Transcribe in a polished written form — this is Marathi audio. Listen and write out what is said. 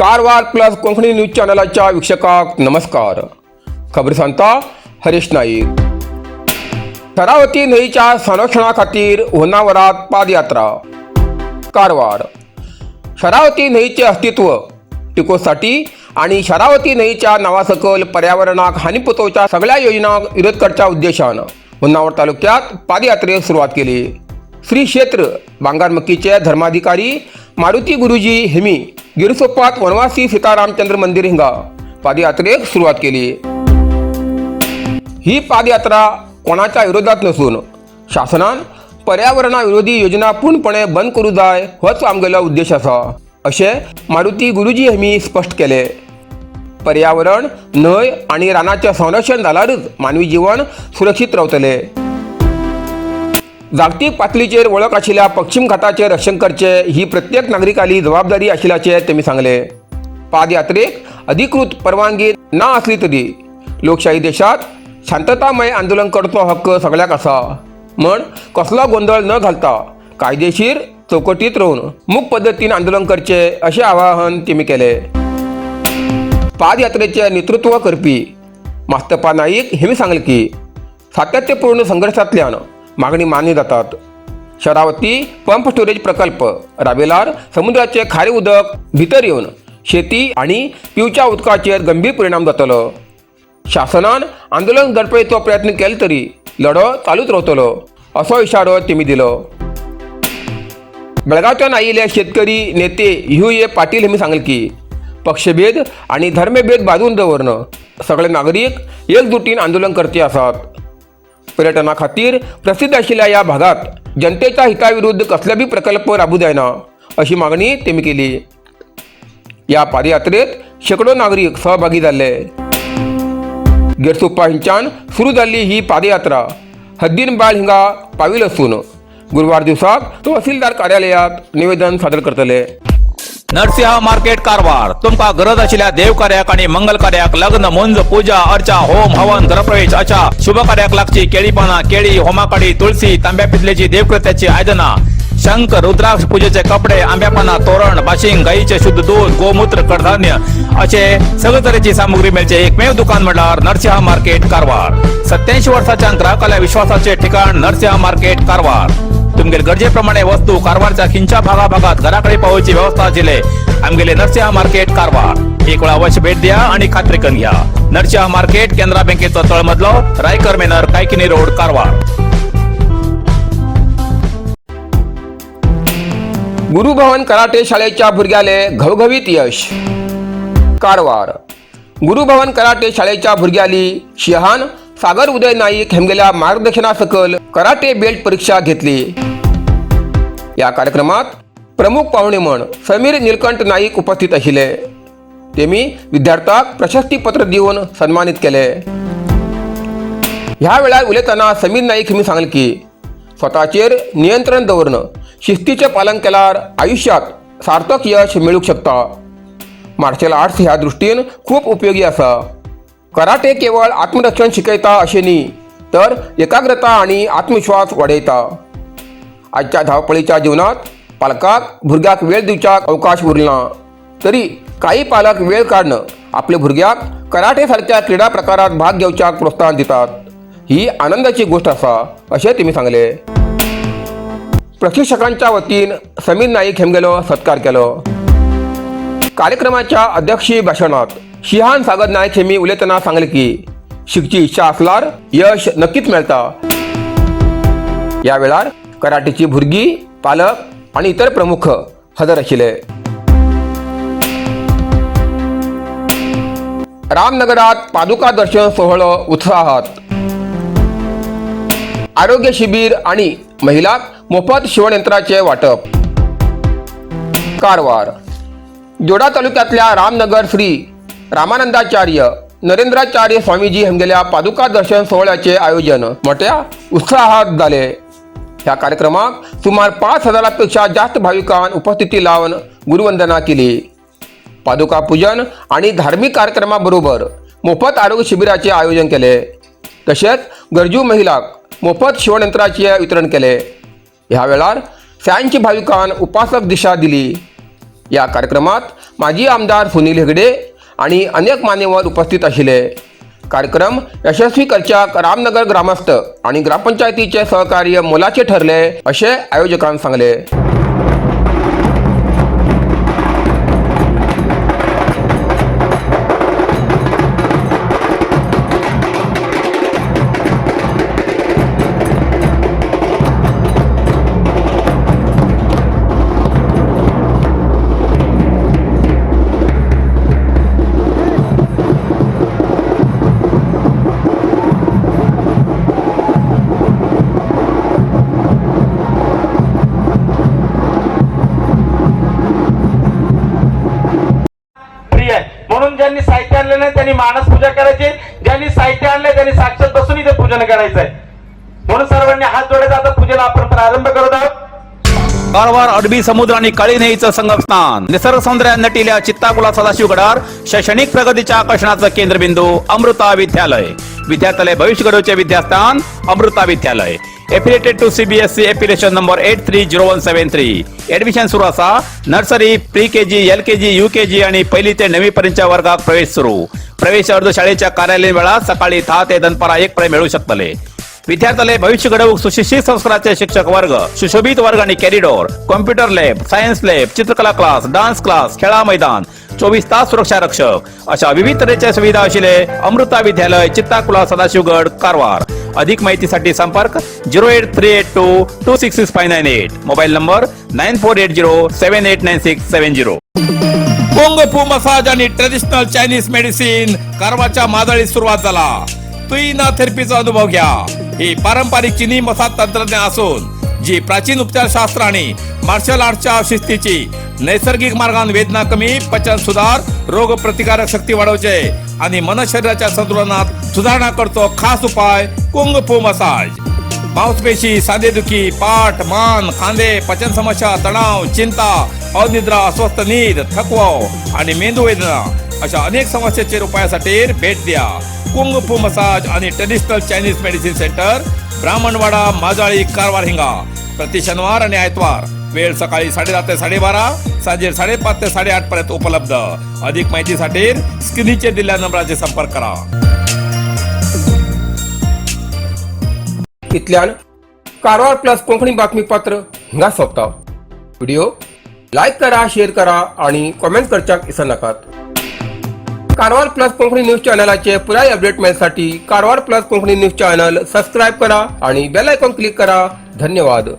कारवार प्लस कोंकणी न्यूज चॅनलाच्या वीक्षकांक नमस्कार. खबरी सांगता हरीश नाईक. शरावती न्हंयच्या संरक्षणा खातीर होन्नावरात पादयात्रा. कारवार. शरावती न्हंयचे अस्तित्व टिकोवसाठी आणि शरावती न्हंयच्या नावासकल पर्यावरणाक हानी पोचोवच्या सगळ्या योजनांक विरोध करच्या उद्देशान होन्नावर तालुक्यात पादयात्रेक सुरवात केली. श्री क्षेत्र बांगारमक्कीचे धर्माधिकारी मारुती गुरुजी हेमी गिरसोपात वनवासी सीतारामचंद्र मंदिर हिंगा पादयात्रेक सुरुवात केली. ही पादयात्रा कोणाच्या विरोधात नसून शासनान पर्यावरणा विरोधी योजना पूर्णपणे बंद करू जाय होच आमगेलो उद्देश आसा अशें मारुती गुरुजी हेमी स्पष्ट केले. पर्यावरण न्हंय आणि रानाचे संरक्षण जाल्यारच मानवी जीवन सुरक्षीत रावतले. जागतीक पातळीचेर वळख आशिल्ल्या पश्चिम घाटाचे रक्षण करचे ही प्रत्येक नागरिकाली जबाबदारी आशिल्ल्याचे तेमी सांगले. पादयात्रेक अधिकृत परवानगी ना आसली तरी लोकशाही देशात शांततामय आंदोलन करचो हक्क सगळ्याक आसा म्हण कसलो गोंधळ न घालता कायदेशीर चौकटीत रावन मुक्त पद्दतीन आंदोलन करचे अशें आवाहन तेमी केले. पादयात्रेचे नेतृत्व करपी मास्तप्पा नाईक हेमी सांगले की सातत्यपूर्ण संघर्षांतल्यान मागणी मान्य जातात. शरावती पंप स्टोरेज प्रकल्प राबयल्यार समुद्राचे खारे उदक भितर येवन शेती आणि पिवच्या उदकाचेर गंभीर परिणाम जातलो. शासनान आंदोलन दडपयचो प्रयत्न केलो तरी लढो चालूच रावतलो असो इशारो तेमी दिलो. बेळगांवच्यान आयिल्ले शेतकरी नेते यू पाटील हेमी सांगले की पक्षभेद आणि धर्मभेद बाजून दवरन सगळे नागरिक एकजुटीन आंदोलन करचे आसात. पर्यटना खातीर प्रसिद्ध आशिल्ल्या ह्या भागात जनतेच्या हिताविरुद्ध कसलेबी प्रकल्प राबूं जायना अशी मागणी तेमी केली. ह्या पादयात्रेत शेकडो नागरिक सहभागी जाल्ले. गिरसोप्पा हिंच्यान सुरू जाल्ली ही पादयात्रा हद्दीनबाळ हिंगा पाविल असून गुरुवार दिवसाक तहसीलदार कार्यालयात निवेदन सादर करतले. नरसिंह मार्केट कारवार. तुमका गरज आशिल्ल्या देव कार्याक आणि मंगल कार्याक लग्न मुंज पूजा अर्चा होम हवन ग्रहप्रवेश अशा शुभ कार्याक लागची केळी पाना केळी होमाकाडी तुळशी तांब्या पितलेची देवकृत्याची आयदना शंख रुद्राक्ष पूजेचे कपडे आंब्या पाना तोरण बाशिंग गाईचे शुद्ध दूध गोमूत्र कडधान्य असे सगळे तरेची सामुग्री मेळचे एकमेव दुकान म्हणल्यार नरसिंह मार्केट कारवार. 87 वर्षांच्या ग्राहकाला विश्वासाचे ठिकाण नरसिंह मार्केट कारवार. तुमगेर गरजेप्रमाणे वस्तू कारवारच्या खिंच्या भागात घराकडे पावोवची व्यवस्था आशिल्ले आमगेले नरसिंह मार्केट कारवार. एक वेळ अवश्य भेट द्या आणि खात्री करून घ्या. नरसिंह मार्केट केंद्रा बँकेचो तळमजलो रायकर मेनर कायकिनी रोड कारवार. गुरुभवन कराटे शाळेच्या भुरग्याले घवघवीत यश. कारवार. गुरुभवन कराटे शाळेच्या भुरग्याली शिहान सागर उदय नाईक हेमगेल्या मार्गदर्शना सकल कराटे बेल्ट परीक्षा घेतली. या कार्यक्रमात प्रमुख पाहुणे म्हण समीर निलकंठ नाईक उपस्थित आशिल्ले. तेमी विद्यार्थ्यांक प्रशस्ती पत्र दिवन सन्मानित केले. ह्या वेळार उलयतना समीर नाईक हेमी सांगले की स्वताचेर नियंत्रण दवरन शिस्तीचे पालन केल्यार आयुष्यात सार्थक यश मेळूंक शकता. मार्शल आर्ट्स ह्या दृश्टीन खूप उपयोगी आसा. कराटे केवळ आत्मरक्षण शिकयता अशें न्ही तर एकाग्रता आणि आत्मविश्वास वाडयता. आजच्या धावपळीच्या जीवनात पालकाक भुरग्याक वेळ दिवच्याक अवकाश उरना तरी काही पालक वेळ काढन आपल्या भुरग्याक कराटे सारख्या क्रीडा प्रकारात भाग घेवच्याक प्रोत्साहन दितात. ही आनंदाची गोष्ट आसा अशें तेमी सांगले. प्रशिक्षकांच्या वतीन समीर नाईक हेमगेलो सत्कार केलो. कार्यक्रमाच्या अध्यक्षीय भाषणात शिहान सागर नाईक हेमी उलयतना सांगले की शिकची इच्छा असल्यार यश नक्कीच मेळटा. या वेळार कराटेची भुरगीं पालक आणि इतर प्रमुख हजर आशिल्ले. रामनगरात पादुका दर्शन सोहळो उत्साहात. आरोग्य शिबिर आणि महिलांक मोफत शिवणयंत्राचे वाटप. कारवार. जोडा तालुक्यातल्या रामनगर श्री रामानंदाचार्य नरेंद्राचार्य स्वामीजी हेमगेल्या पादुका दर्शन सोहळ्याचे आयोजन मोठ्या उत्साहात झाले. ह्या कार्यक्रमाक सुमार 5,000पेक्षा जास्त भाविकांनी उपस्थिती लावून गुरुवंदना केली. पादुका पूजन आणि धार्मिक कार्यक्रमाबरोबर मोफत आरोग्य शिबिराचे आयोजन केले. तसेच गरजू महिलांक मोफत शिवणयंत्राचे वितरण केले. ह्या वेळार 86 भाविकांनी उपासक दिशा दिली. या कार्यक्रमात माजी आमदार सुनील हेगडे आणि अनेक मान्यवर उपस्थित आशिल्ले. कार्यक्रम यशस्वी करच्याक रामनगर ग्रामस्थ आणि ग्रामपंचायतीचे सहकार्य मोलाचे ठरले असे आयोजकांनी सांगले. म्हणून ज्यांनी साहित्य आणले नाही त्यांनी मानस पूजा करायची, ज्यांनी साहित्य आणले त्यांनी साक्षात बसून इथे पूजन करायचंय. म्हणून सर्वांनी हात जोडायचा. आता पूजेला आपण प्रारंभ करत आहोत. कारवार अरबी समुद्र आणि काळी नदीचं संगम स्नान, निसर्ग सौंदर्यात नटिल्या चित्ताकुला सदाशिव गडार, शैक्षणिक प्रगतीच्या आकर्षणाचं केंद्रबिंदू अमृता विद्यालय. विद्यार्थ्यालय भविष्य घडवचे विद्यास्थान Amrita Vidyalaya. Affiliated to CBSE affiliation number 830173. Admission सुरू असा. Nursery, pre KG, LKG, UKG आणि पहिली ते 9वी पर्यंतच्या वर्गात प्रवेश सुरू. प्रवेश अर्ज शाळेच्या कार्यालयीन वेळा सकाळी 10 ते दनपारा 1 पर्यंत मिळू शकतले. विद्यार्थ्यालय भविष्य घडवूक सुशिक्षित संस्काराचे शिक्षक वर्ग, सुशोभित वर्ग आणि corridor, computer lab, science lab, चित्रकला क्लास, डान्स क्लास, खेळा मैदान, 24 तास सुरक्षा रक्षक अशा विविध तऱ्हेच्या सुविधा असलेले अमृता विद्यालय, चित्ताकुला, सदाशिवगड, कारवार. अधिक माहितीसाठी संपर्क 08382266598. Mobile number 9480789670. Kung fu massage आणि ट्रेडिशनल चायनीज मेडिसिन कारवारच्या मादळीत सुरुवात झाला. तुईना थेरपीचा अनुभव घ्या. ही पारंपरिक चीनी मसाज तंत्रज्ञान असून जी प्राचीन उपचारशास्त्र आणि मार्शल आर्टच्या शिस्तीची नैसर्गिक मार्गाने वेदना कमी, पचन सुधार, रोग प्रतिकारक शक्ती वाढवते आणि मन शरीराच्या संतुलनात सुधारणा करतो. खास उपाय कुंग फू मसाज. मांसपेशी, सांधेदुखी, पाठ, मान, खांदे, पचन समस्या, तणाव, चिंता, अनिद्रा, अस्वस्थ नींद, थकवा आणि मेंदू वेदना अशा अनेक समस्येच्या उपायासाठी भेट द्या. कुंग फू मसाज आणि traditional Chinese medicine centre, Brahmanwada, Majali, Karwar हिंगा. प्रति शनिवार आणि आयतवार. वेळ सकाळी 10:30 ते 12:30, सांजे 5:30 ते 8:30 पर्यंत उपलब्ध. अधिक माहितीसाठी स्क्रीनचे दिलेल्या नंबराचे संपर्क करा. इतल्यान कारवार प्लस कोंकणी बातमीपत्र हिंगा सोंपता. व्हिडिओ लाईक करा, शेअर करा आणि कमेंट करच्याक विसरू नकात. कारवार प्लस कोंकणी न्यूज चॅनलाचे पुराय अपडेट मिळण्यासाठी Karwar plus Konkani news channel subscribe करा आणि बेल आयकॉन क्लिक करा. धन्यवाद.